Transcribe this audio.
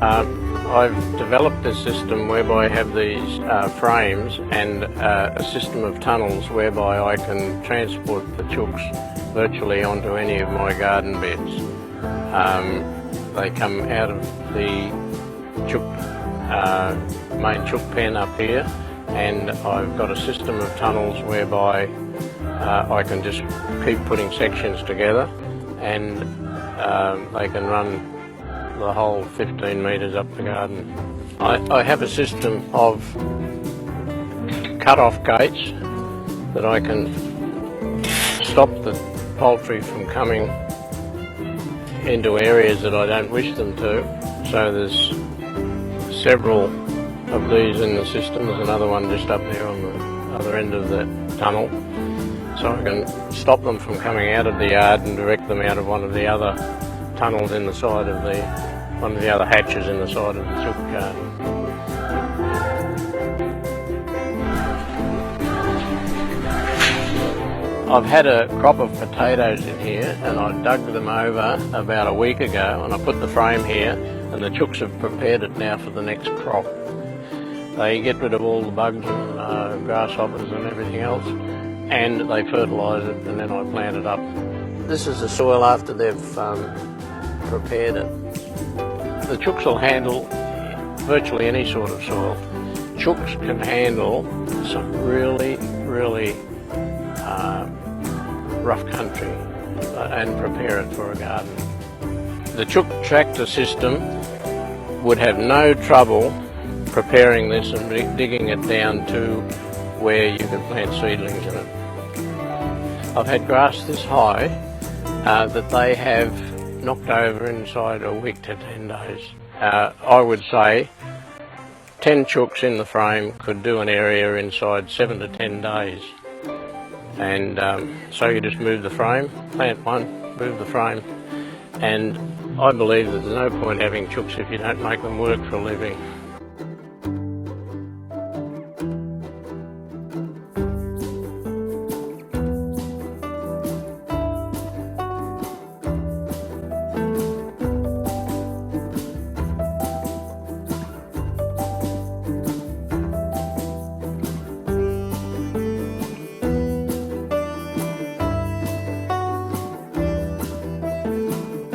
I've developed a system whereby I have these frames and a system of tunnels whereby I can transport the chooks virtually onto any of my garden beds. They come out of the main chook pen up here, and I've got a system of tunnels whereby I can just keep putting sections together, and they can run the whole 15 metres up the garden. I have a system of cut-off gates that I can stop the poultry from coming into areas that I don't wish them to. So there's several of these in the system. There's another one just up there on the other end of the tunnel. So I can stop them from coming out of the yard and direct them out of one of the other tunnels in the side of one of the other hatches in the side of the chook garden. I've had a crop of potatoes in here, and I dug them over about a week ago, and I put the frame here, and the chooks have prepared it now for the next crop. They get rid of all the bugs and grasshoppers and everything else, and they fertilise it, and then I plant it up. This is the soil after they've prepared it. The chooks will handle virtually any sort of soil. Chooks can handle some really rough country and prepare it for a garden. The chook tractor system would have no trouble preparing this and digging it down to where you can plant seedlings in it. I've had grass this high that they have knocked over inside a week to 10 days. I would say 10 chooks in the frame could do an area inside 7 to 10 days. And so you just move the frame, plant one, move the frame, and I believe that there's no point having chooks if you don't make them work for a living.